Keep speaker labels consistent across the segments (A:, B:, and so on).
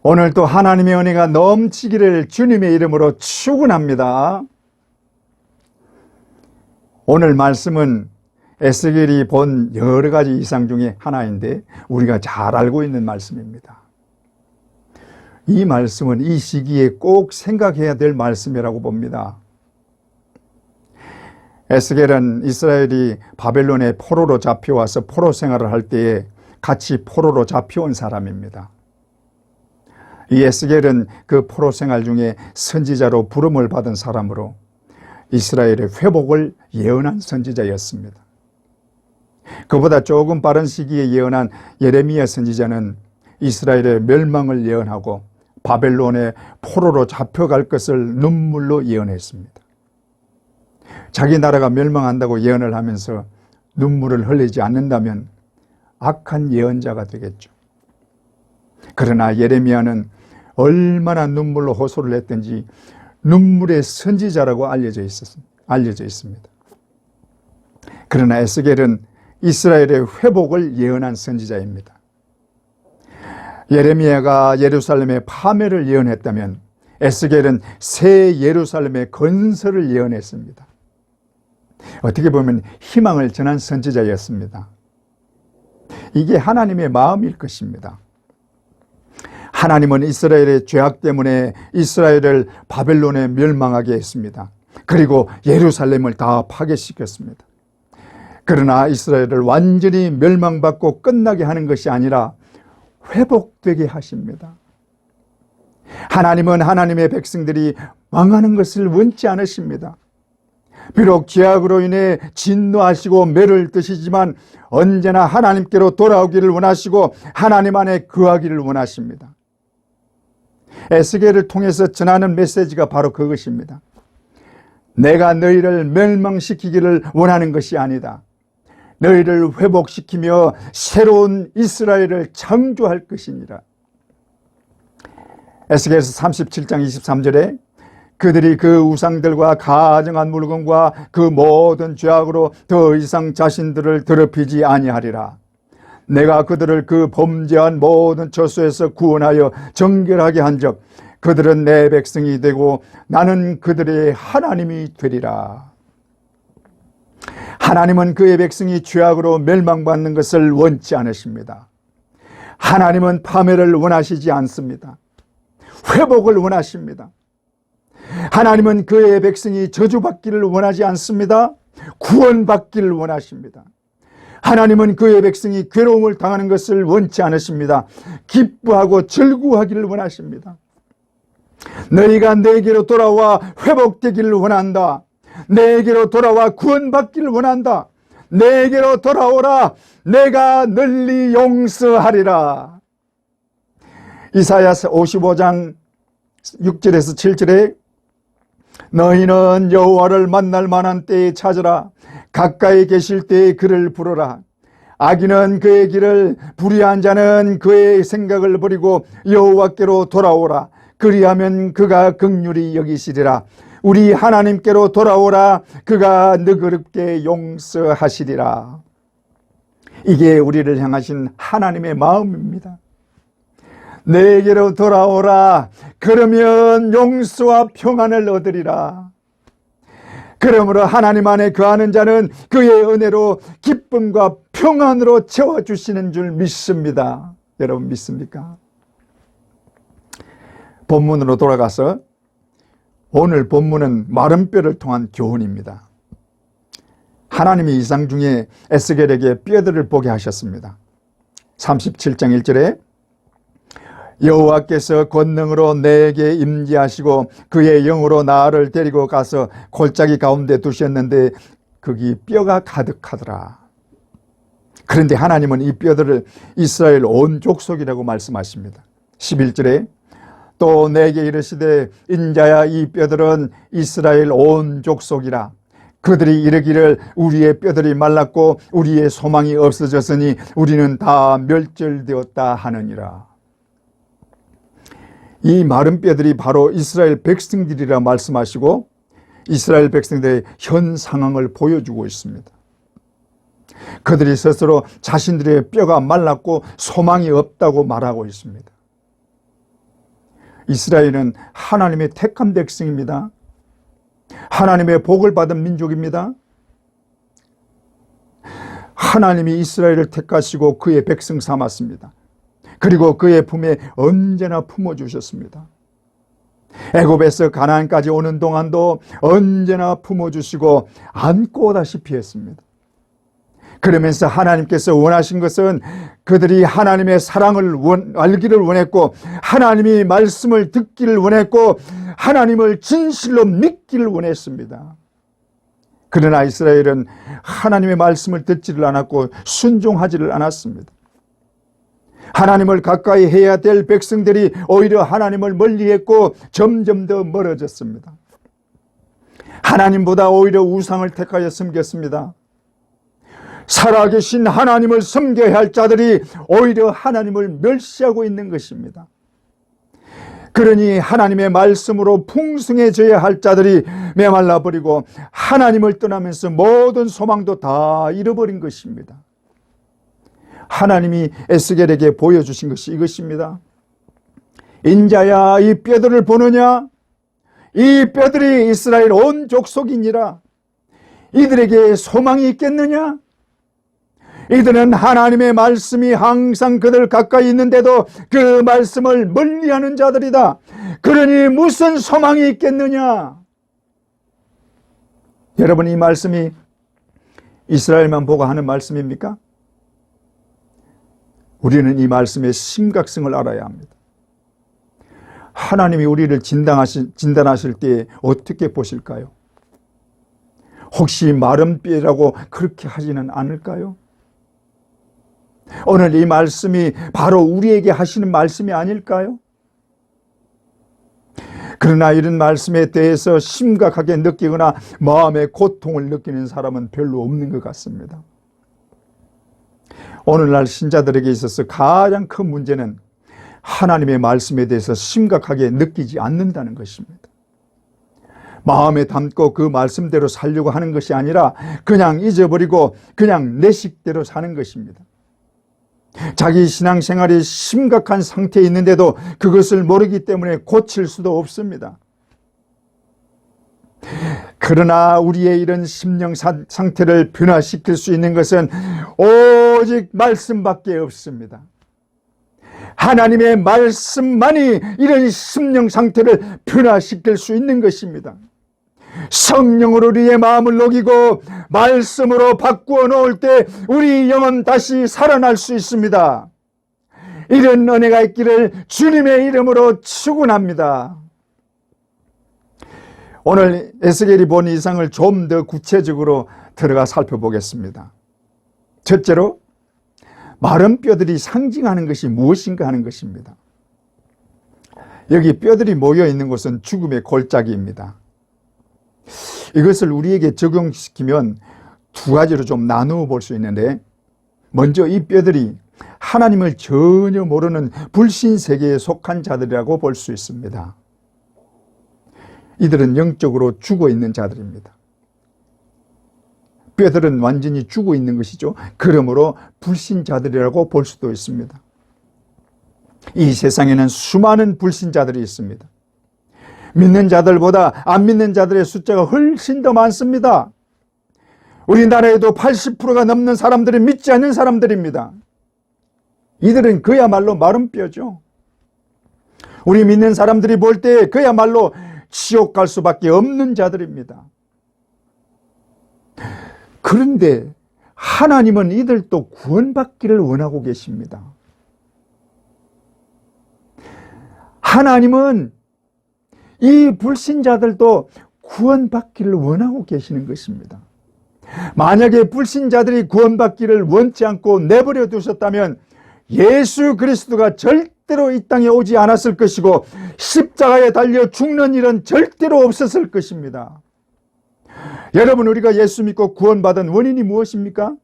A: 오늘도 하나님의 은혜가 넘치기를 주님의 이름으로 축원합니다. 오늘 말씀은 에스겔이 본 여러 가지 이상 중에 하나인데 우리가 잘 알고 있는 말씀입니다. 이 말씀은 이 시기에 꼭 생각해야 될 말씀이라고 봅니다. 에스겔은 이스라엘이 바벨론의 포로로 잡혀와서 포로 생활을 할 때에 같이 포로로 잡혀온 사람입니다. 이 에스겔은 그 포로 생활 중에 선지자로 부름을 받은 사람으로 이스라엘의 회복을 예언한 선지자였습니다. 그보다 조금 빠른 시기에 예언한 예레미야 선지자는 이스라엘의 멸망을 예언하고 바벨론의 포로로 잡혀갈 것을 눈물로 예언했습니다. 자기 나라가 멸망한다고 예언을 하면서 눈물을 흘리지 않는다면 악한 예언자가 되겠죠. 그러나 예레미야는 얼마나 눈물로 호소를 했든지 눈물의 선지자라고 알려져 있습니다. 그러나 에스겔은 이스라엘의 회복을 예언한 선지자입니다. 예레미야가 예루살렘의 파멸을 예언했다면 에스겔은 새 예루살렘의 건설을 예언했습니다. 어떻게 보면 희망을 전한 선지자였습니다. 이게 하나님의 마음일 것입니다. 하나님은 이스라엘의 죄악 때문에 이스라엘을 바벨론에 멸망하게 했습니다. 그리고 예루살렘을 다 파괴시켰습니다. 그러나 이스라엘을 완전히 멸망받고 끝나게 하는 것이 아니라 회복되게 하십니다. 하나님은 하나님의 백성들이 망하는 것을 원치 않으십니다. 비록 죄악으로 인해 진노하시고 매를 드시지만 언제나 하나님께로 돌아오기를 원하시고 하나님 안에 거하기를 원하십니다. 에스겔을 통해서 전하는 메시지가 바로 그것입니다. 내가 너희를 멸망시키기를 원하는 것이 아니다. 너희를 회복시키며 새로운 이스라엘을 창조할 것이니라. 에스겔서 37장 23절에 그들이 그 우상들과 가증한 물건과 그 모든 죄악으로 더 이상 자신들을 더럽히지 아니하리라. 내가 그들을 그 범죄한 모든 저수에서 구원하여 정결하게 한즉 그들은 내 백성이 되고 나는 그들의 하나님이 되리라. 하나님은 그의 백성이 죄악으로 멸망받는 것을 원치 않으십니다. 하나님은 파멸을 원하시지 않습니다. 회복을 원하십니다. 하나님은 그의 백성이 저주받기를 원하지 않습니다. 구원받기를 원하십니다. 하나님은 그의 백성이 괴로움을 당하는 것을 원치 않으십니다. 기뻐하고 즐거워하기를 원하십니다. 너희가 내게로 돌아와 회복되기를 원한다. 내게로 돌아와 구원받기를 원한다. 내게로 돌아오라. 내가 널리 용서하리라. 이사야서 55장 6절에서 7절에 너희는 여호와를 만날 만한 때에 찾으라. 가까이 계실 때에 그를 부르라. 악인은 그의 길을, 불의한 자는 그의 생각을 버리고 여호와께로 돌아오라. 그리하면 그가 긍휼히 여기시리라. 우리 하나님께로 돌아오라. 그가 너그럽게 용서하시리라. 이게 우리를 향하신 하나님의 마음입니다. 내게로 돌아오라. 그러면 용서와 평안을 얻으리라. 그러므로 하나님 안에 거하는 자는 그의 은혜로 기쁨과 평안으로 채워주시는 줄 믿습니다. 여러분 믿습니까? 본문으로 돌아가서 오늘 본문은 마른 뼈를 통한 교훈입니다. 하나님이 이상 중에 에스겔에게 뼈들을 보게 하셨습니다. 37장 1절에 여호와께서 권능으로 내게 임재하시고 그의 영으로 나를 데리고 가서 골짜기 가운데 두셨는데 거기 뼈가 가득하더라. 그런데 하나님은 이 뼈들을 이스라엘 온 족속이라고 말씀하십니다. 11절에 또 내게 이르시되 인자야 이 뼈들은 이스라엘 온 족속이라. 그들이 이르기를 우리의 뼈들이 말랐고 우리의 소망이 없어졌으니 우리는 다 멸절되었다 하느니라. 이 마른 뼈들이 바로 이스라엘 백성들이라 말씀하시고 이스라엘 백성들의 현 상황을 보여주고 있습니다. 그들이 스스로 자신들의 뼈가 말랐고 소망이 없다고 말하고 있습니다. 이스라엘은 하나님의 택한 백성입니다. 하나님의 복을 받은 민족입니다. 하나님이 이스라엘을 택하시고 그의 백성 삼았습니다. 그리고 그의 품에 언제나 품어주셨습니다. 애굽에서 가나안까지 오는 동안도 언제나 품어주시고 안고 오다시피 했습니다. 그러면서 하나님께서 원하신 것은 그들이 하나님의 사랑을 알기를 원했고, 하나님이 말씀을 듣기를 원했고, 하나님을 진실로 믿기를 원했습니다. 그러나 이스라엘은 하나님의 말씀을 듣지를 않았고 순종하지를 않았습니다. 하나님을 가까이 해야 될 백성들이 오히려 하나님을 멀리했고 점점 더 멀어졌습니다. 하나님보다 오히려 우상을 택하여 섬겼습니다. 살아계신 하나님을 섬겨야 할 자들이 오히려 하나님을 멸시하고 있는 것입니다. 그러니 하나님의 말씀으로 풍성해져야 할 자들이 메말라 버리고 하나님을 떠나면서 모든 소망도 다 잃어버린 것입니다. 하나님이 에스겔에게 보여주신 것이 이것입니다. 인자야, 이 뼈들을 보느냐? 이 뼈들이 이스라엘 온 족속이니라. 이들에게 소망이 있겠느냐? 이들은 하나님의 말씀이 항상 그들 가까이 있는데도 그 말씀을 멀리하는 자들이다. 그러니 무슨 소망이 있겠느냐? 여러분, 이 말씀이 이스라엘만 보고 하는 말씀입니까? 우리는 이 말씀의 심각성을 알아야 합니다. 하나님이 우리를 진단하실 때 어떻게 보실까요? 혹시 마른 뼈라고 그렇게 하지는 않을까요? 오늘 이 말씀이 바로 우리에게 하시는 말씀이 아닐까요? 그러나 이런 말씀에 대해서 심각하게 느끼거나 마음의 고통을 느끼는 사람은 별로 없는 것 같습니다. 오늘날 신자들에게 있어서 가장 큰 문제는 하나님의 말씀에 대해서 심각하게 느끼지 않는다는 것입니다. 마음에 담고 그 말씀대로 살려고 하는 것이 아니라 그냥 잊어버리고 그냥 내 식대로 사는 것입니다. 자기 신앙생활이 심각한 상태에 있는데도 그것을 모르기 때문에 고칠 수도 없습니다. 그러나 우리의 이런 심령 상태를 변화시킬 수 있는 것은 오직 말씀밖에 없습니다. 하나님의 말씀만이 이런 심령 상태를 변화시킬 수 있는 것입니다. 성령으로 우리의 마음을 녹이고 말씀으로 바꾸어 놓을 때 우리 영은 다시 살아날 수 있습니다. 이런 은혜가 있기를 주님의 이름으로 축원합니다. 오늘 에스겔이 본 이상을 좀 더 구체적으로 들어가 살펴보겠습니다. 첫째로, 마른 뼈들이 상징하는 것이 무엇인가 하는 것입니다. 여기 뼈들이 모여 있는 곳은 죽음의 골짜기입니다. 이것을 우리에게 적용시키면 두 가지로 좀 나누어 볼 수 있는데, 먼저 이 뼈들이 하나님을 전혀 모르는 불신 세계에 속한 자들이라고 볼 수 있습니다. 이들은 영적으로 죽어 있는 자들입니다. 뼈들은 완전히 죽어 있는 것이죠. 그러므로 불신자들이라고 볼 수도 있습니다. 이 세상에는 수많은 불신자들이 있습니다. 믿는 자들보다 안 믿는 자들의 숫자가 훨씬 더 많습니다. 우리나라에도 80%가 넘는 사람들은 믿지 않는 사람들입니다. 이들은 그야말로 마른 뼈죠. 우리 믿는 사람들이 볼 때 그야말로 지옥 갈 수밖에 없는 자들입니다. 그런데 하나님은 이들도 구원받기를 원하고 계십니다. 하나님은 이 불신자들도 구원받기를 원하고 계시는 것입니다. 만약에 불신자들이 구원받기를 원치 않고 내버려 두셨다면 예수 그리스도가 절대로 이 땅에 오지 않았을 것이고 십자가에 달려 죽는 일은 절대로 없었을 것입니다. 여러분, 우리가 예수 믿고 구원받은 원인이 무엇입니까?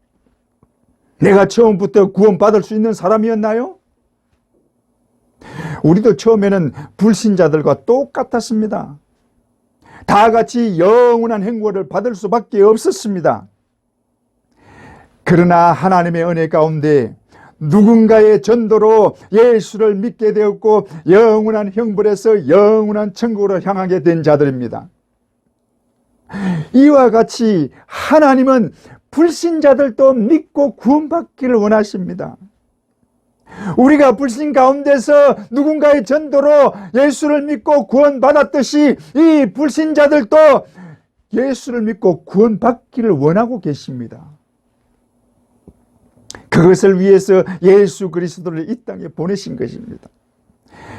A: 내가 처음부터 구원받을 수 있는 사람이었나요? 우리도 처음에는 불신자들과 똑같았습니다. 다 같이 영원한 행복을 받을 수밖에 없었습니다. 그러나 하나님의 은혜 가운데 누군가의 전도로 예수를 믿게 되었고 영원한 형벌에서 영원한 천국으로 향하게 된 자들입니다. 이와 같이 하나님은 불신자들도 믿고 구원받기를 원하십니다. 우리가 불신 가운데서 누군가의 전도로 예수를 믿고 구원받았듯이 이 불신자들도 예수를 믿고 구원받기를 원하고 계십니다. 그것을 위해서 예수 그리스도를 이 땅에 보내신 것입니다.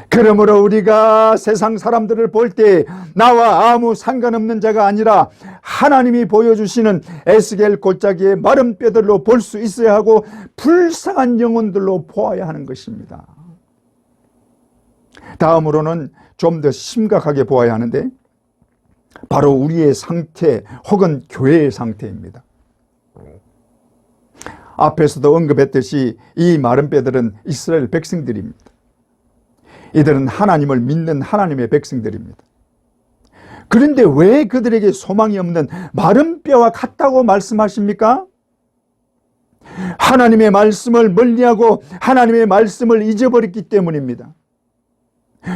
A: 그러므로 우리가 세상 사람들을 볼 때 나와 아무 상관없는 자가 아니라 하나님이 보여주시는 에스겔 골짜기의 마른 뼈들로 볼 수 있어야 하고 불쌍한 영혼들로 보아야 하는 것입니다. 다음으로는 좀 더 심각하게 보아야 하는데 바로 우리의 상태 혹은 교회의 상태입니다. 앞에서도 언급했듯이 이 마른 뼈들은 이스라엘 백성들입니다. 이들은 하나님을 믿는 하나님의 백성들입니다. 그런데 왜 그들에게 소망이 없는 마른 뼈와 같다고 말씀하십니까? 하나님의 말씀을 멀리하고 하나님의 말씀을 잊어버렸기 때문입니다.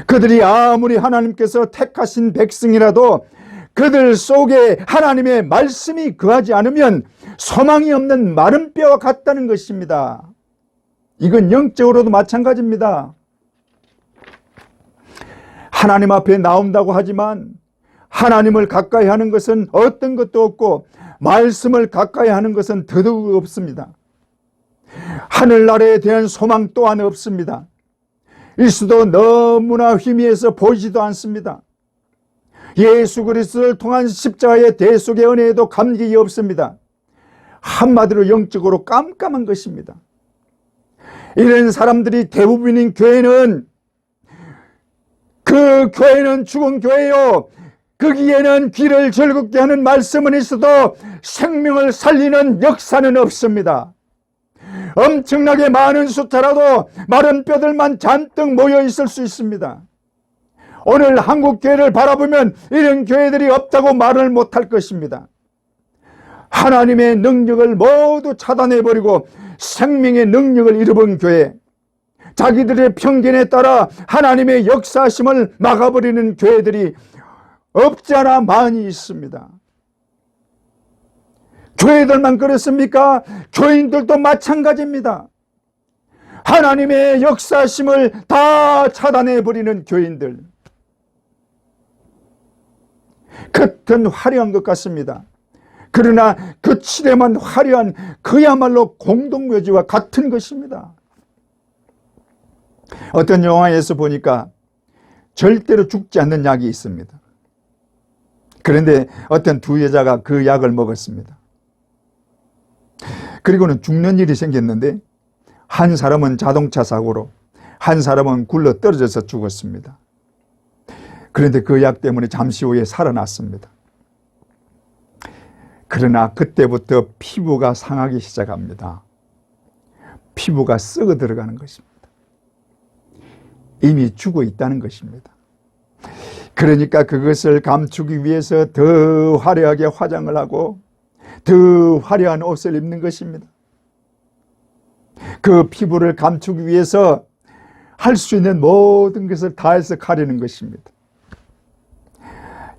A: 그들이 아무리 하나님께서 택하신 백성이라도 그들 속에 하나님의 말씀이 거하지 않으면 소망이 없는 마른 뼈와 같다는 것입니다. 이건 영적으로도 마찬가지입니다. 하나님 앞에 나온다고 하지만 하나님을 가까이 하는 것은 어떤 것도 없고 말씀을 가까이 하는 것은 더더욱 없습니다. 하늘나라에 대한 소망 또한 없습니다. 일수도 너무나 희미해서 보이지도 않습니다. 예수 그리스도를 통한 십자가의 대속의 은혜에도 감격이 없습니다. 한마디로 영적으로 깜깜한 것입니다. 이런 사람들이 대부분인 교회는 그 교회는 죽은 교회요. 거기에는 귀를 즐겁게 하는 말씀은 있어도 생명을 살리는 역사는 없습니다. 엄청나게 많은 숫자라도 마른 뼈들만 잔뜩 모여 있을 수 있습니다. 오늘 한국 교회를 바라보면 이런 교회들이 없다고 말을 못할 것입니다. 하나님의 능력을 모두 차단해버리고 생명의 능력을 잃어버린 교회, 자기들의 편견에 따라 하나님의 역사심을 막아버리는 교회들이 없지 않아 많이 있습니다. 교회들만 그렇습니까? 교인들도 마찬가지입니다. 하나님의 역사심을 다 차단해버리는 교인들. 겉은 화려한 것 같습니다. 그러나 그 칠에만 화려한 그야말로 공동묘지와 같은 것입니다. 어떤 영화에서 보니까 절대로 죽지 않는 약이 있습니다. 그런데 어떤 두 여자가 그 약을 먹었습니다. 그리고는 죽는 일이 생겼는데 한 사람은 자동차 사고로, 한 사람은 굴러 떨어져서 죽었습니다. 그런데 그 약 때문에 잠시 후에 살아났습니다. 그러나 그때부터 피부가 상하기 시작합니다. 피부가 썩어 들어가는 것입니다. 이미 죽어 있다는 것입니다. 그러니까 그것을 감추기 위해서 더 화려하게 화장을 하고 더 화려한 옷을 입는 것입니다. 그 피부를 감추기 위해서 할 수 있는 모든 것을 다해서 가리는 것입니다.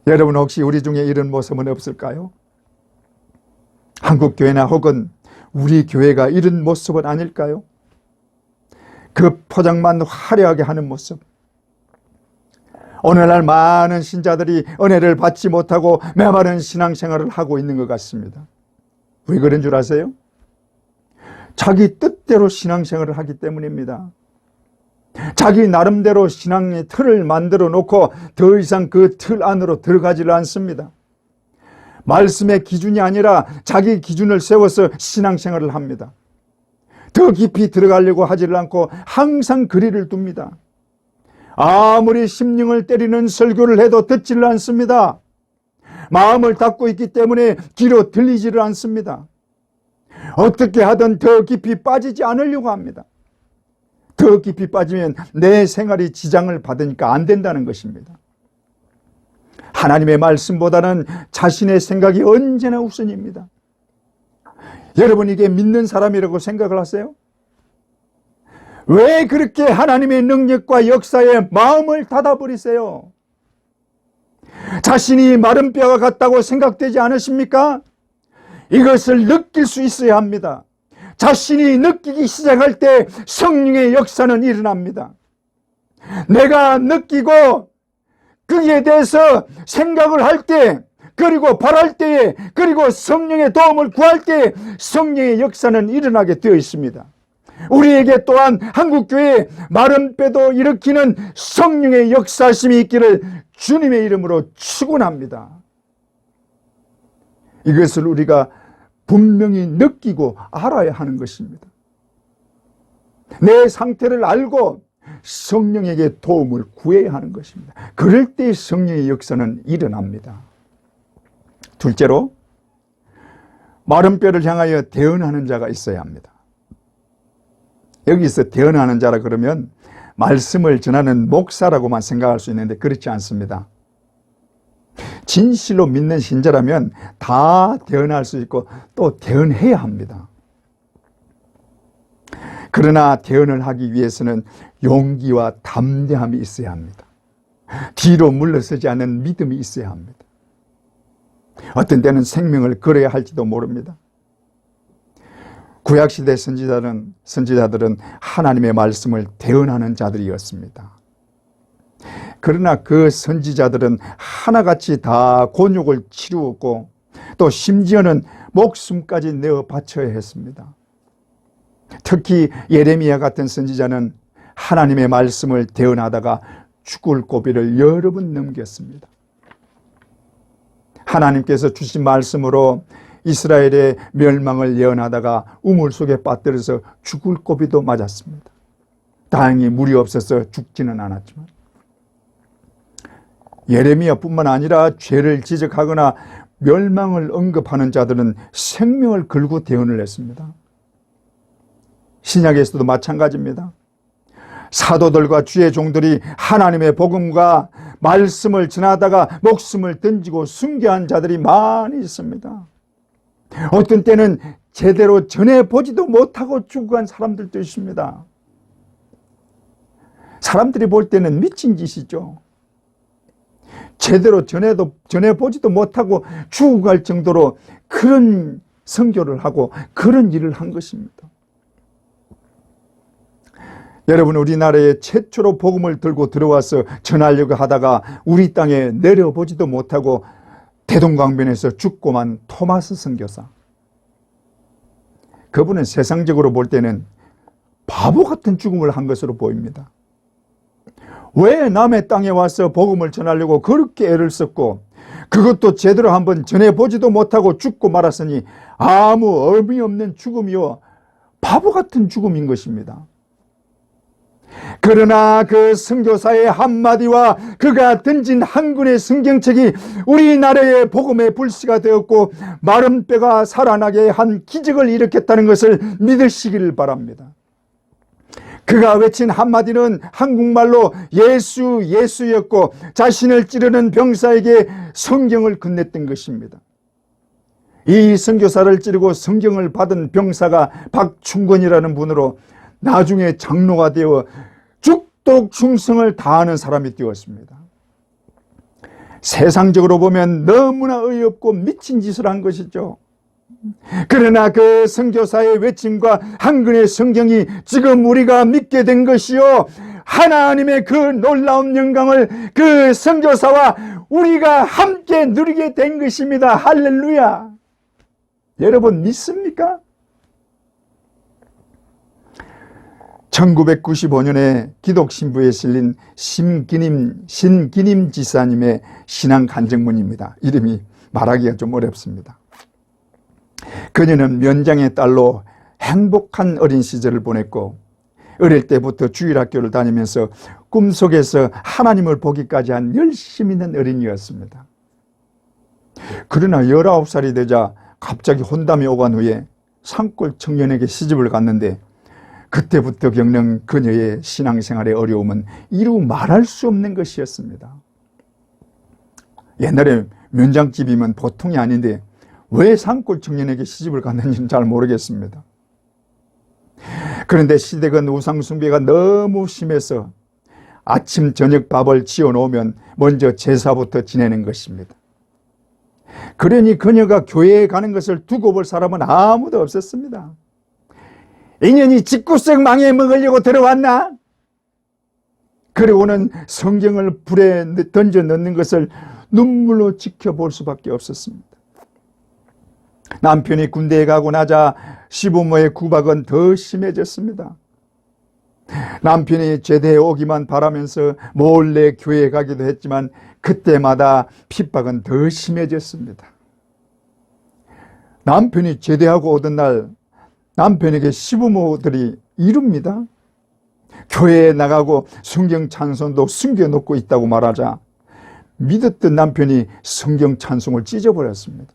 A: 여러분 혹시 우리 중에 이런 모습은 없을까요? 한국교회나 혹은 우리 교회가 이런 모습은 아닐까요? 그 포장만 화려하게 하는 모습. 오늘날 많은 신자들이 은혜를 받지 못하고 메마른 신앙생활을 하고 있는 것 같습니다. 왜 그런 줄 아세요? 자기 뜻대로 신앙생활을 하기 때문입니다. 자기 나름대로 신앙의 틀을 만들어 놓고 더 이상 그 틀 안으로 들어가지를 않습니다. 말씀의 기준이 아니라 자기 기준을 세워서 신앙생활을 합니다. 더 깊이 들어가려고 하지를 않고 항상 거리를 둡니다. 아무리 심령을 때리는 설교를 해도 듣지를 않습니다. 마음을 닫고 있기 때문에 귀로 들리지를 않습니다. 어떻게 하든 더 깊이 빠지지 않으려고 합니다. 더 깊이 빠지면 내 생활이 지장을 받으니까 안 된다는 것입니다. 하나님의 말씀보다는 자신의 생각이 언제나 우선입니다. 여러분 이게 믿는 사람이라고 생각을 하세요? 왜 그렇게 하나님의 능력과 역사에 마음을 닫아버리세요? 자신이 마른 뼈가 같다고 생각되지 않으십니까? 이것을 느낄 수 있어야 합니다. 자신이 느끼기 시작할 때 성령의 역사는 일어납니다. 내가 느끼고 거기에 대해서 생각을 할 때, 그리고 바랄 때에, 그리고 성령의 도움을 구할 때 성령의 역사는 일어나게 되어 있습니다. 우리에게 또한 한국교회에 마른 뼈도 일으키는 성령의 역사심이 있기를 주님의 이름으로 축원합니다. 이것을 우리가 분명히 느끼고 알아야 하는 것입니다. 내 상태를 알고 성령에게 도움을 구해야 하는 것입니다. 그럴 때 성령의 역사는 일어납니다. 둘째로, 마른 뼈를 향하여 대언하는 자가 있어야 합니다. 여기서 대언하는 자라 그러면 말씀을 전하는 목사라고만 생각할 수 있는데 그렇지 않습니다. 진실로 믿는 신자라면 다 대언할 수 있고 또 대언해야 합니다. 그러나 대언을 하기 위해서는 용기와 담대함이 있어야 합니다. 뒤로 물러서지 않는 믿음이 있어야 합니다. 어떤 때는 생명을 걸어야 할지도 모릅니다. 구약시대 선지자들은 하나님의 말씀을 대언하는 자들이었습니다. 그러나 그 선지자들은 하나같이 다 곤욕을 치루었고 또 심지어는 목숨까지 내어 바쳐야 했습니다. 특히 예레미야 같은 선지자는 하나님의 말씀을 대언하다가 죽을 고비를 여러 번 넘겼습니다. 하나님께서 주신 말씀으로 이스라엘의 멸망을 예언하다가 우물 속에 빠뜨려서 죽을 고비도 맞았습니다. 다행히 물이 없어서 죽지는 않았지만, 예레미야뿐만 아니라 죄를 지적하거나 멸망을 언급하는 자들은 생명을 걸고 대언을 했습니다. 신약에서도 마찬가지입니다. 사도들과 주의 종들이 하나님의 복음과 말씀을 전하다가 목숨을 던지고 순교한 자들이 많이 있습니다. 어떤 때는 제대로 전해보지도 못하고 죽어간 사람들도 있습니다. 사람들이 볼 때는 미친 짓이죠. 제대로 전해보지도 못하고 죽어갈 정도로 그런 선교를 하고 그런 일을 한 것입니다. 여러분, 우리나라에 최초로 복음을 들고 들어와서 전하려고 하다가 우리 땅에 내려보지도 못하고 대동강변에서 죽고만 토마스 선교사. 그분은 세상적으로 볼 때는 바보 같은 죽음을 한 것으로 보입니다. 왜 남의 땅에 와서 복음을 전하려고 그렇게 애를 썼고 그것도 제대로 한번 전해보지도 못하고 죽고 말았으니 아무 의미 없는 죽음이요, 바보 같은 죽음인 것입니다. 그러나 그 선교사의 한마디와 그가 던진 한 권의 성경책이 우리나라의 복음의 불씨가 되었고 마른 뼈가 살아나게 한 기적을 일으켰다는 것을 믿으시기를 바랍니다. 그가 외친 한마디는 한국말로 예수 예수였고 자신을 찌르는 병사에게 성경을 건넸던 것입니다. 이 선교사를 찌르고 성경을 받은 병사가 박충건이라는 분으로 나중에 장로가 되어 죽도록 충성을 다하는 사람이 되었습니다. 세상적으로 보면 너무나 어이없고 미친 짓을 한 것이죠. 그러나 그 선교사의 외침과 한 권의 성경이 지금 우리가 믿게 된 것이요, 하나님의 그 놀라운 영광을 그 선교사와 우리가 함께 누리게 된 것입니다. 할렐루야. 여러분 믿습니까? 1995년에 기독신부에 실린 신기님 지사님의 신앙 간증문입니다. 이름이 말하기가 좀 어렵습니다. 그녀는 면장의 딸로 행복한 어린 시절을 보냈고 어릴 때부터 주일학교를 다니면서 꿈속에서 하나님을 보기까지 한 열심 있는 어린이였습니다. 그러나 19살이 되자 갑자기 혼담이 오간 후에 산골 청년에게 시집을 갔는데 그때부터 겪는 그녀의 신앙생활의 어려움은 이루 말할 수 없는 것이었습니다. 옛날에 면장집이면 보통이 아닌데 왜 산골 청년에게 시집을 갔는지는 잘 모르겠습니다. 그런데 시댁은 우상숭배가 너무 심해서 아침 저녁 밥을 지어놓으면 먼저 제사부터 지내는 것입니다. 그러니 그녀가 교회에 가는 것을 두고 볼 사람은 아무도 없었습니다. 인연이 집구석 망에 먹으려고 들어왔나? 그리고는 성경을 불에 던져 넣는 것을 눈물로 지켜볼 수밖에 없었습니다. 남편이 군대에 가고 나자 시부모의 구박은 더 심해졌습니다. 남편이 제대에 오기만 바라면서 몰래 교회에 가기도 했지만 그때마다 핍박은 더 심해졌습니다. 남편이 제대하고 오던 날 남편에게 시부모들이 이릅니다. 교회에 나가고 성경 찬송도 숨겨놓고 있다고 말하자 믿었던 남편이 성경 찬송을 찢어버렸습니다.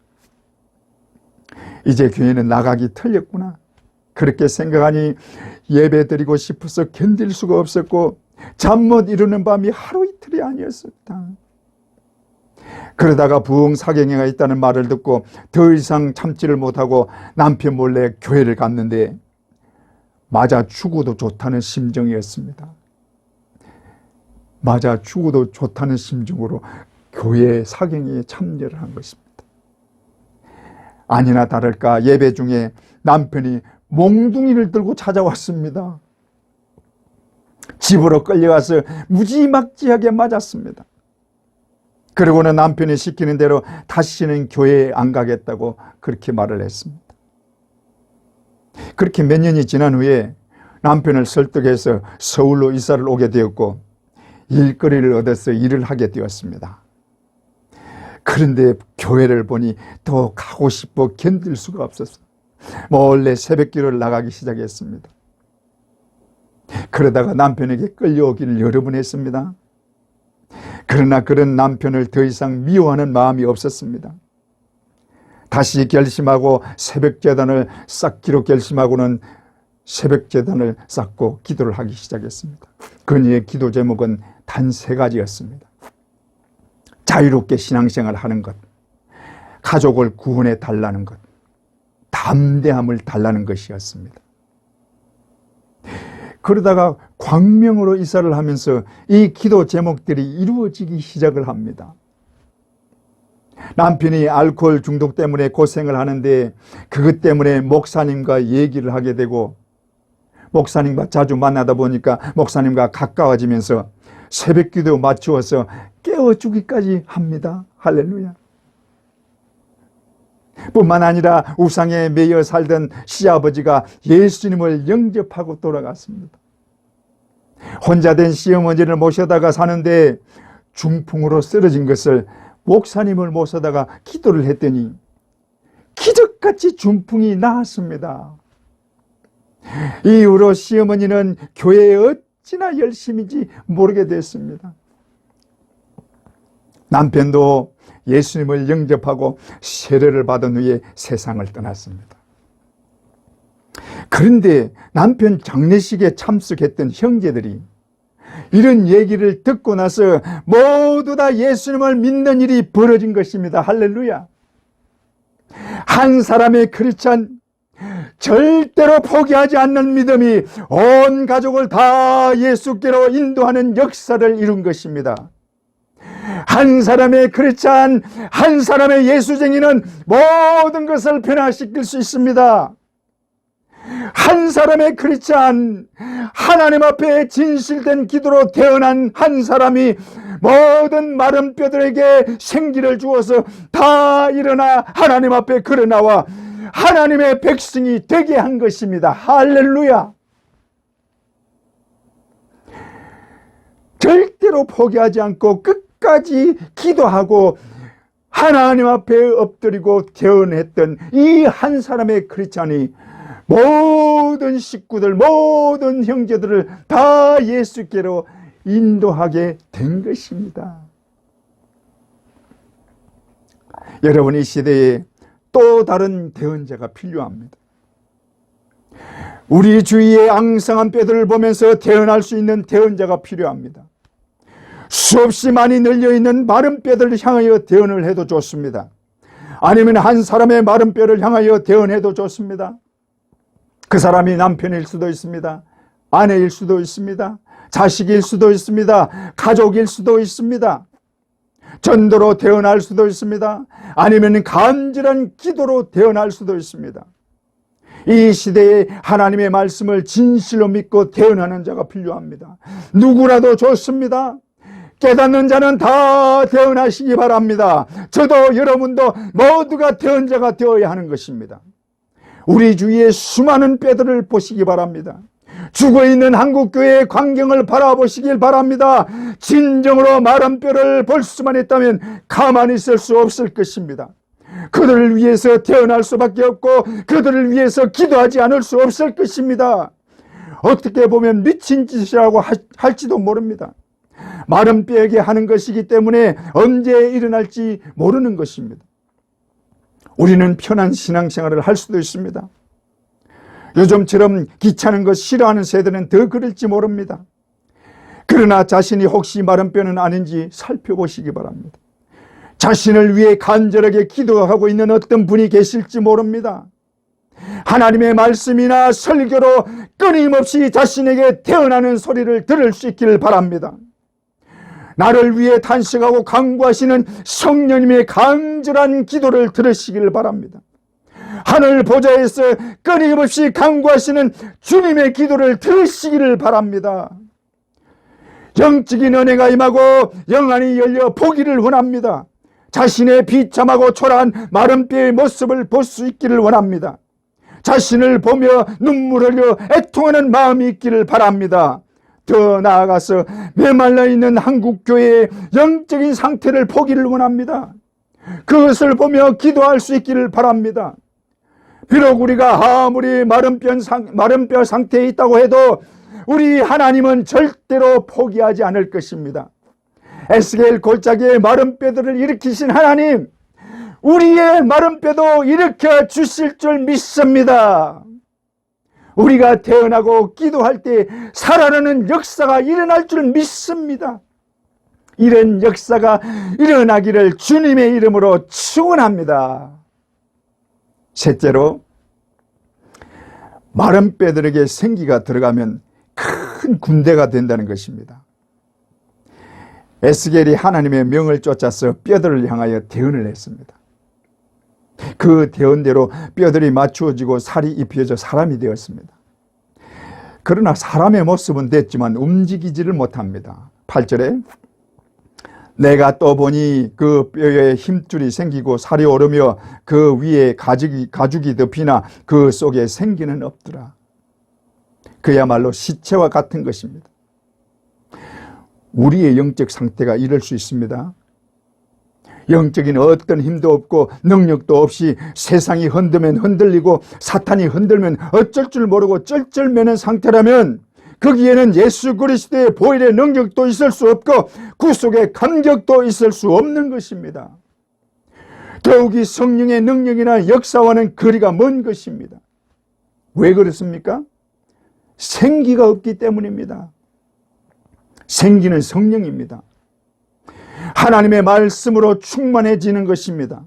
A: 이제 교회는 나가기 틀렸구나. 그렇게 생각하니 예배드리고 싶어서 견딜 수가 없었고 잠 못 이루는 밤이 하루 이틀이 아니었습니다. 그러다가 부흥 사경회가 있다는 말을 듣고 더 이상 참지를 못하고 남편 몰래 교회를 갔는데 맞아 죽어도 좋다는 심정이었습니다. 맞아 죽어도 좋다는 심정으로 교회 사경회에 참여를 한 것입니다. 아니나 다를까 예배 중에 남편이 몽둥이를 들고 찾아왔습니다. 집으로 끌려가서 무지막지하게 맞았습니다. 그리고는 남편이 시키는 대로 다시는 교회에 안 가겠다고 그렇게 말을 했습니다. 그렇게 몇 년이 지난 후에 남편을 설득해서 서울로 이사를 오게 되었고 일거리를 얻어서 일을 하게 되었습니다. 그런데 교회를 보니 더 가고 싶어 견딜 수가 없었어요. 몰래 새벽기도를 나가기 시작했습니다. 그러다가 남편에게 끌려오기를 여러 번 했습니다. 그러나 그런 남편을 더 이상 미워하는 마음이 없었습니다. 다시 결심하고 새벽제단을 쌓기로 결심하고는 새벽제단을 쌓고 기도를 하기 시작했습니다. 그녀의 기도 제목은 단 3가지였습니다. 자유롭게 신앙생활을 하는 것, 가족을 구원해 달라는 것, 담대함을 달라는 것이었습니다. 그러다가 광명으로 이사를 하면서 이 기도 제목들이 이루어지기 시작을 합니다. 남편이 알코올 중독 때문에 고생을 하는데 그것 때문에 목사님과 얘기를 하게 되고 목사님과 자주 만나다 보니까 목사님과 가까워지면서 새벽기도 맞추어서 깨워주기까지 합니다. 할렐루야. 뿐만 아니라 우상에 매여 살던 시아버지가 예수님을 영접하고 돌아갔습니다. 혼자 된 시어머니를 모셔다가 사는데 중풍으로 쓰러진 것을 목사님을 모셔다가 기도를 했더니 기적같이 중풍이 나았습니다. 이후로 시어머니는 교회에 어찌나 열심인지 모르게 됐습니다. 남편도 예수님을 영접하고 세례를 받은 후에 세상을 떠났습니다. 그런데 남편 장례식에 참석했던 형제들이 이런 얘기를 듣고 나서 모두 다 예수님을 믿는 일이 벌어진 것입니다. 할렐루야. 한 사람의 크리스찬, 절대로 포기하지 않는 믿음이 온 가족을 다 예수께로 인도하는 역사를 이룬 것입니다. 한 사람의 크리스찬, 한 사람의 예수쟁이는 모든 것을 변화시킬 수 있습니다. 한 사람의 크리스찬, 하나님 앞에 진실된 기도로 태어난 한 사람이 모든 마른 뼈들에게 생기를 주어서 다 일어나 하나님 앞에 걸어나와 하나님의 백성이 되게 한 것입니다. 할렐루야. 절대로 포기하지 않고 끝까지 기도하고 하나님 앞에 엎드리고 개헌했던 이 한 사람의 크리스찬이 모든 식구들, 모든 형제들을 다 예수께로 인도하게 된 것입니다. 여러분, 이 시대에 또 다른 대언자가 필요합니다. 우리 주위의 앙상한 뼈들을 보면서 대언할 수 있는 대언자가 필요합니다. 수없이 많이 널려있는 마른 뼈들을 향하여 대언을 해도 좋습니다. 아니면 한 사람의 마른 뼈를 향하여 대언해도 좋습니다. 그 사람이 남편일 수도 있습니다. 아내일 수도 있습니다. 자식일 수도 있습니다. 가족일 수도 있습니다. 전도로 태어날 수도 있습니다. 아니면 간절한 기도로 태어날 수도 있습니다. 이 시대에 하나님의 말씀을 진실로 믿고 태어나는 자가 필요합니다. 누구라도 좋습니다. 깨닫는 자는 다 태어나시기 바랍니다. 저도 여러분도 모두가 태어난 자가 되어야 하는 것입니다. 우리 주위에 수많은 뼈들을 보시기 바랍니다. 죽어있는 한국교회의 광경을 바라보시길 바랍니다. 진정으로 마른 뼈를 볼 수만 있다면 가만히 있을 수 없을 것입니다. 그들을 위해서 태어날 수밖에 없고 그들을 위해서 기도하지 않을 수 없을 것입니다. 어떻게 보면 미친 짓이라고 할지도 모릅니다. 마른 뼈에게 하는 것이기 때문에 언제 일어날지 모르는 것입니다. 우리는 편한 신앙생활을 할 수도 있습니다. 요즘처럼 귀찮은 것 싫어하는 세대는 더 그럴지 모릅니다. 그러나 자신이 혹시 마른 뼈는 아닌지 살펴보시기 바랍니다. 자신을 위해 간절하게 기도하고 있는 어떤 분이 계실지 모릅니다. 하나님의 말씀이나 설교로 끊임없이 자신에게 태어나는 소리를 들을 수 있기를 바랍니다. 나를 위해 탄식하고 간구하시는 성령님의 간절한 기도를 들으시기를 바랍니다. 하늘 보좌에서 끊임없이 간구하시는 주님의 기도를 들으시기를 바랍니다. 영적인 은혜가 임하고 영안이 열려 보기를 원합니다. 자신의 비참하고 초라한 마른 뼈의 모습을 볼 수 있기를 원합니다. 자신을 보며 눈물 흘려 애통하는 마음이 있기를 바랍니다. 더 나아가서 메말라 있는 한국교회의 영적인 상태를 보기를 원합니다. 그것을 보며 기도할 수 있기를 바랍니다. 비록 우리가 아무리 마른 뼈 상태에 있다고 해도 우리 하나님은 절대로 포기하지 않을 것입니다. 에스겔 골짜기의 마른 뼈들을 일으키신 하나님, 우리의 마른 뼈도 일으켜 주실 줄 믿습니다. 우리가 태어나고 기도할 때 살아나는 역사가 일어날 줄 믿습니다. 이런 역사가 일어나기를 주님의 이름으로 축원합니다. 셋째로, 마른 뼈들에게 생기가 들어가면 큰 군대가 된다는 것입니다. 에스겔이 하나님의 명을 쫓아서 뼈들을 향하여 대언을 했습니다. 그 대언대로 뼈들이 맞추어지고 살이 입혀져 사람이 되었습니다. 그러나 사람의 모습은 됐지만 움직이지를 못합니다. 8절에 내가 또 보니 그 뼈에 힘줄이 생기고 살이 오르며 그 위에 가죽이 덮이나 그 속에 생기는 없더라. 그야말로 시체와 같은 것입니다. 우리의 영적 상태가 이럴 수 있습니다. 영적인 어떤 힘도 없고 능력도 없이 세상이 흔들면 흔들리고 사탄이 흔들면 어쩔 줄 모르고 쩔쩔매는 상태라면 거기에는 예수 그리스도의 보혈의 능력도 있을 수 없고 구속의 감격도 있을 수 없는 것입니다. 더욱이 성령의 능력이나 역사와는 거리가 먼 것입니다. 왜 그렇습니까? 생기가 없기 때문입니다. 생기는 성령입니다. 하나님의 말씀으로 충만해지는 것입니다.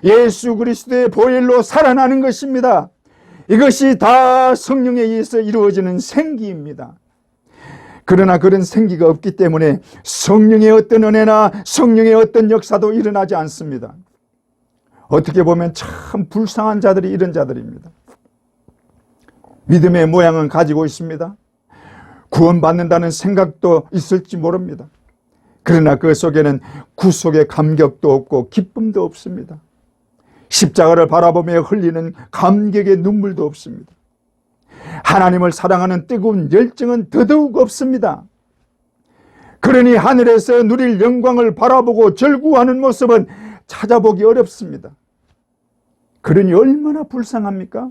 A: 예수 그리스도의 보혈로 살아나는 것입니다. 이것이 다 성령에 의해서 이루어지는 생기입니다. 그러나 그런 생기가 없기 때문에 성령의 어떤 은혜나 성령의 어떤 역사도 일어나지 않습니다. 어떻게 보면 참 불쌍한 자들이 이런 자들입니다. 믿음의 모양은 가지고 있습니다. 구원받는다는 생각도 있을지 모릅니다. 그러나 그 속에는 구속의 감격도 없고 기쁨도 없습니다. 십자가를 바라보며 흘리는 감격의 눈물도 없습니다. 하나님을 사랑하는 뜨거운 열정은 더더욱 없습니다. 그러니 하늘에서 누릴 영광을 바라보고 절구하는 모습은 찾아보기 어렵습니다. 그러니 얼마나 불쌍합니까?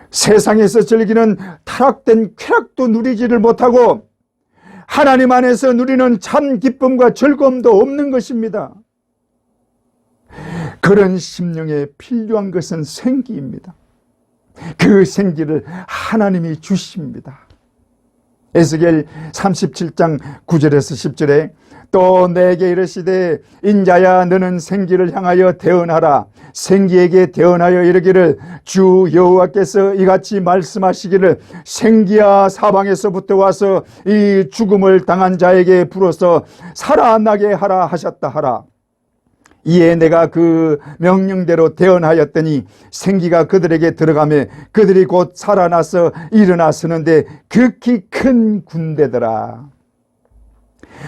A: 세상에서 즐기는 타락된 쾌락도 누리지를 못하고 하나님 안에서 누리는 참 기쁨과 즐거움도 없는 것입니다. 그런 심령에 필요한 것은 생기입니다. 그 생기를 하나님이 주십니다. 에스겔 37장 9절에서 10절에 또 내게 이르시되 인자야 너는 생기를 향하여 대언하라. 생기에게 대언하여 이르기를 주 여호와께서 이같이 말씀하시기를 생기야 사방에서부터 와서 이 죽음을 당한 자에게 불어서 살아나게 하라 하셨다 하라. 이에 내가 그 명령대로 대언하였더니 생기가 그들에게 들어가며 그들이 곧 살아나서 일어나 서는데 극히 큰 군대더라.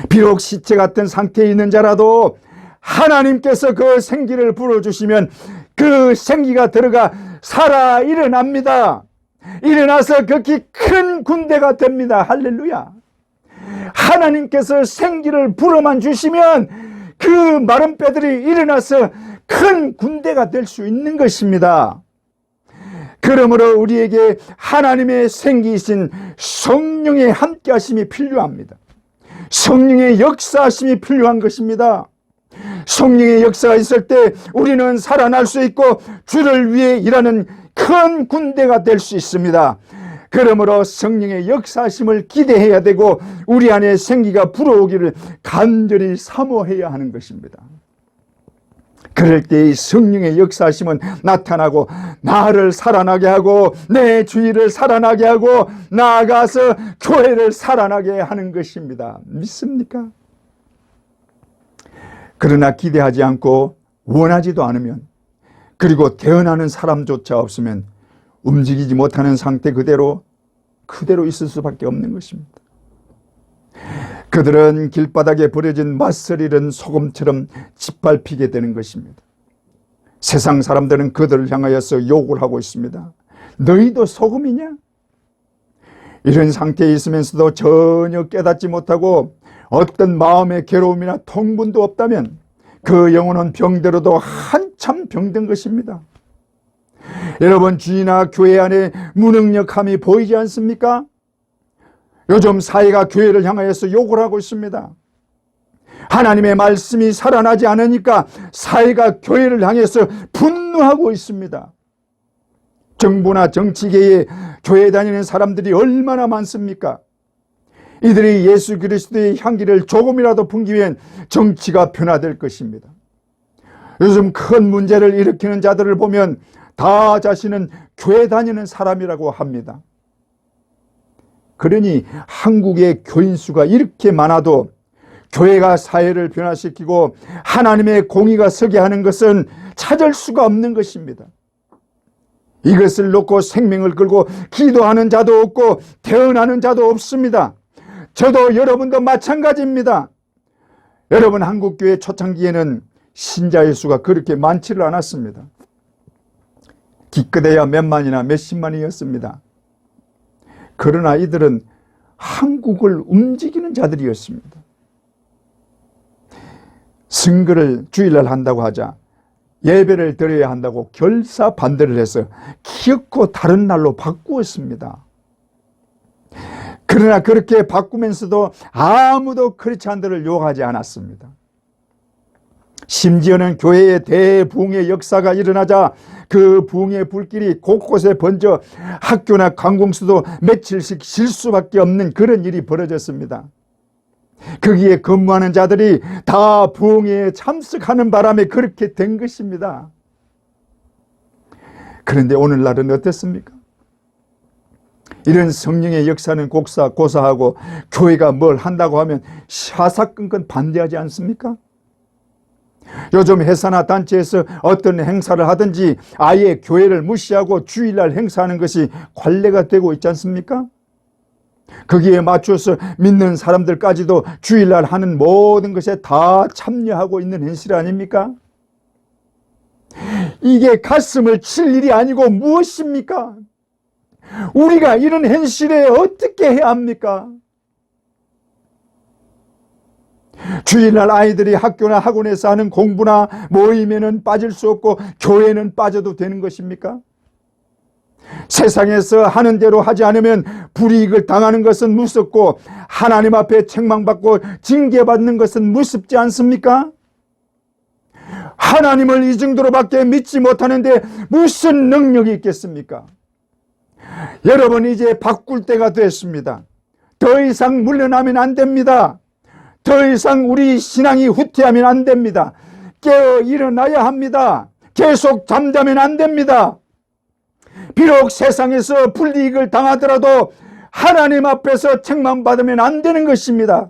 A: 비록 시체 같은 상태에 있는 자라도 하나님께서 그 생기를 불어주시면 그 생기가 들어가 살아 일어납니다. 일어나서 극히 큰 군대가 됩니다. 할렐루야. 하나님께서 생기를 불어만 주시면 그 마른 뼈들이 일어나서 큰 군대가 될 수 있는 것입니다. 그러므로 우리에게 하나님의 생기이신 성령의 함께 하심이 필요합니다. 성령의 역사하심이 필요한 것입니다. 성령의 역사가 있을 때 우리는 살아날 수 있고 주를 위해 일하는 큰 군대가 될 수 있습니다. 그러므로 성령의 역사하심을 기대해야 되고 우리 안에 생기가 불어오기를 간절히 사모해야 하는 것입니다. 그럴 때 이 성령의 역사하심은 나타나고 나를 살아나게 하고 내 주위를 살아나게 하고 나아가서 교회를 살아나게 하는 것입니다. 믿습니까? 그러나 기대하지 않고 원하지도 않으면 그리고 대언하는 사람조차 없으면 움직이지 못하는 상태 그대로 있을 수밖에 없는 것입니다. 그들은 길바닥에 버려진 맛을 잃은 소금처럼 짓밟히게 되는 것입니다. 세상 사람들은 그들을 향하여서 욕을 하고 있습니다. 너희도 소금이냐? 이런 상태에 있으면서도 전혀 깨닫지 못하고 어떤 마음의 괴로움이나 통분도 없다면 그 영혼은 병대로도 한참 병든 것입니다. 여러분, 주이나 교회 안에 무능력함이 보이지 않습니까? 요즘 사회가 교회를 향하여서 욕을 하고 있습니다. 하나님의 말씀이 살아나지 않으니까 사회가 교회를 향해서 분노하고 있습니다. 정부나 정치계에 교회 다니는 사람들이 얼마나 많습니까? 이들이 예수 그리스도의 향기를 조금이라도 풍기면 정치가 변화될 것입니다. 요즘 큰 문제를 일으키는 자들을 보면 다 자신은 교회 다니는 사람이라고 합니다. 그러니 한국의 교인 수가 이렇게 많아도 교회가 사회를 변화시키고 하나님의 공의가 서게 하는 것은 찾을 수가 없는 것입니다. 이것을 놓고 생명을 걸고 기도하는 자도 없고 대언하는 자도 없습니다. 저도 여러분도 마찬가지입니다. 여러분, 한국교회 초창기에는 신자의 수가 그렇게 많지를 않았습니다. 기껏해야 몇만이나 몇십만이었습니다. 그러나 이들은 한국을 움직이는 자들이었습니다. 선거를 주일날 한다고 하자 예배를 드려야 한다고 결사 반대를 해서 기어코 다른 날로 바꾸었습니다. 그러나 그렇게 바꾸면서도 아무도 크리스찬들을 욕하지 않았습니다. 심지어는 교회의 대부흥의 역사가 일어나자 그 부흥의 불길이 곳곳에 번져 학교나 관공서도 며칠씩 쉴 수밖에 없는 그런 일이 벌어졌습니다. 거기에 근무하는 자들이 다 부흥회에 참석하는 바람에 그렇게 된 것입니다. 그런데 오늘날은 어떻습니까? 이런 성령의 역사는 고사하고 교회가 뭘 한다고 하면 사사건건 반대하지 않습니까? 요즘 회사나 단체에서 어떤 행사를 하든지 아예 교회를 무시하고 주일날 행사하는 것이 관례가 되고 있지 않습니까? 거기에 맞춰서 믿는 사람들까지도 주일날 하는 모든 것에 다 참여하고 있는 현실 아닙니까? 이게 가슴을 칠 일이 아니고 무엇입니까? 우리가 이런 현실에 어떻게 해야 합니까? 주일날 아이들이 학교나 학원에서 하는 공부나 모임에는 빠질 수 없고 교회는 빠져도 되는 것입니까? 세상에서 하는 대로 하지 않으면 불이익을 당하는 것은 무섭고 하나님 앞에 책망받고 징계받는 것은 무섭지 않습니까? 하나님을 이 정도로밖에 믿지 못하는데 무슨 능력이 있겠습니까? 여러분, 이제 바꿀 때가 됐습니다. 더 이상 물러나면 안 됩니다. 더 이상 우리 신앙이 후퇴하면 안 됩니다. 깨어 일어나야 합니다. 계속 잠자면 안 됩니다. 비록 세상에서 불이익을 당하더라도 하나님 앞에서 책망받으면 안 되는 것입니다.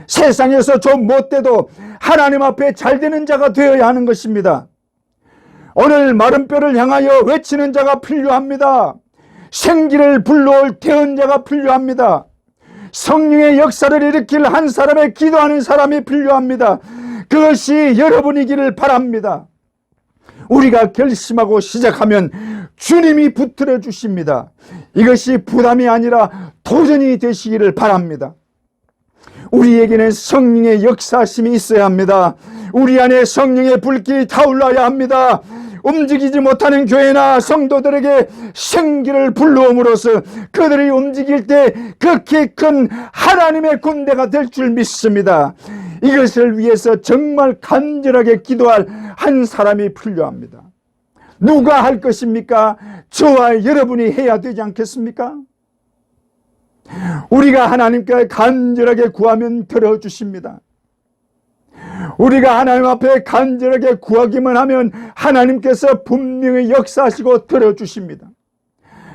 A: 세상에서 좀 못돼도 하나님 앞에 잘 되는 자가 되어야 하는 것입니다. 오늘 마른 뼈를 향하여 외치는 자가 필요합니다. 생기를 불러올 태언자가 필요합니다. 성령의 역사를 일으킬 한 사람의 기도하는 사람이 필요합니다. 그것이 여러분이기를 바랍니다. 우리가 결심하고 시작하면 주님이 붙들어 주십니다. 이것이 부담이 아니라 도전이 되시기를 바랍니다. 우리에게는 성령의 역사심이 있어야 합니다. 우리 안에 성령의 불길이 타올라야 합니다. 움직이지 못하는 교회나 성도들에게 생기를 불러옴으로써 그들이 움직일 때 극히 큰 하나님의 군대가 될 줄 믿습니다. 이것을 위해서 정말 간절하게 기도할 한 사람이 필요합니다. 누가 할 것입니까? 저와 여러분이 해야 되지 않겠습니까? 우리가 하나님께 간절하게 구하면 들어주십니다. 우리가 하나님 앞에 간절하게 구하기만 하면 하나님께서 분명히 역사하시고 들어주십니다.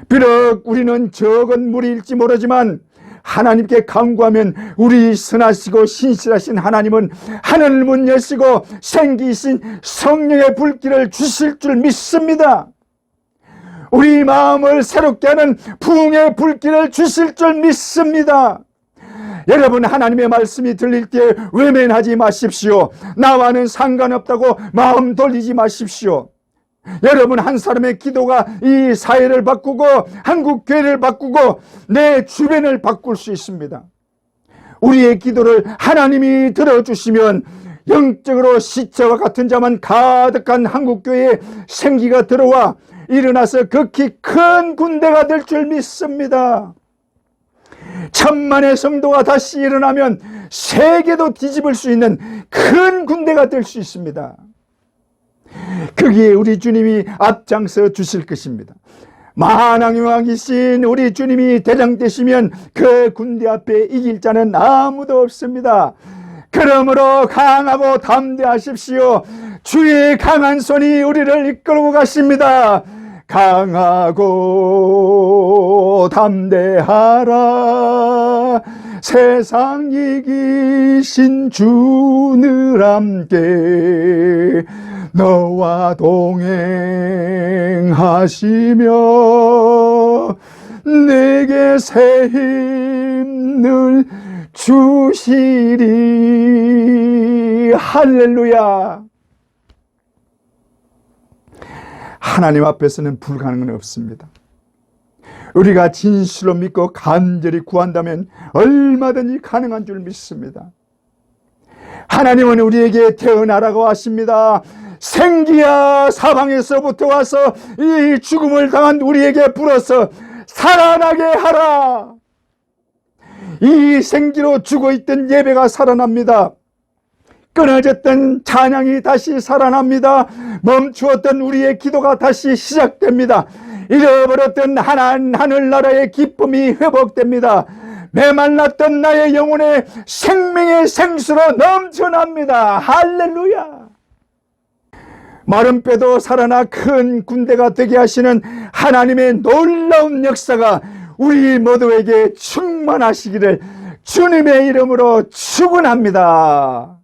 A: 비록 우리는 적은 무리일지 모르지만 하나님께 간구하면 우리 선하시고 신실하신 하나님은 하늘 문 여시고 생기신 성령의 불길을 주실 줄 믿습니다. 우리 마음을 새롭게 하는 부흥의 불길을 주실 줄 믿습니다. 여러분, 하나님의 말씀이 들릴 때 외면하지 마십시오. 나와는 상관없다고 마음 돌리지 마십시오. 여러분, 한 사람의 기도가 이 사회를 바꾸고 한국 교회를 바꾸고 내 주변을 바꿀 수 있습니다. 우리의 기도를 하나님이 들어주시면 영적으로 시체와 같은 자만 가득한 한국 교회에 생기가 들어와 일어나서 극히 큰 군대가 될 줄 믿습니다. 천만의 성도가 다시 일어나면 세계도 뒤집을 수 있는 큰 군대가 될 수 있습니다. 거기에 우리 주님이 앞장서 주실 것입니다. 만왕의 왕이신 우리 주님이 대장 되시면 그 군대 앞에 이길 자는 아무도 없습니다. 그러므로 강하고 담대하십시오. 주의 강한 손이 우리를 이끌고 가십니다. 강하고 담대하라. 세상 이기신 주늘 함께 너와 동행하시며 내게 새 힘을 주시리. 할렐루야. 하나님 앞에서는 불가능은 없습니다. 우리가 진실로 믿고 간절히 구한다면 얼마든지 가능한 줄 믿습니다. 하나님은 우리에게 태어나라고 하십니다. 생기야, 사방에서부터 와서 이 죽음을 당한 우리에게 불어서 살아나게 하라. 이 생기로 죽어있던 예배가 살아납니다. 끊어졌던 찬양이 다시 살아납니다. 멈추었던 우리의 기도가 다시 시작됩니다. 잃어버렸던 하늘나라의 기쁨이 회복됩니다. 메말랐던 나의 영혼에 생명의 생수로 넘쳐납니다. 할렐루야. 마른 뼈도 살아나 큰 군대가 되게 하시는 하나님의 놀라운 역사가 우리 모두에게 충만하시기를 주님의 이름으로 축원합니다.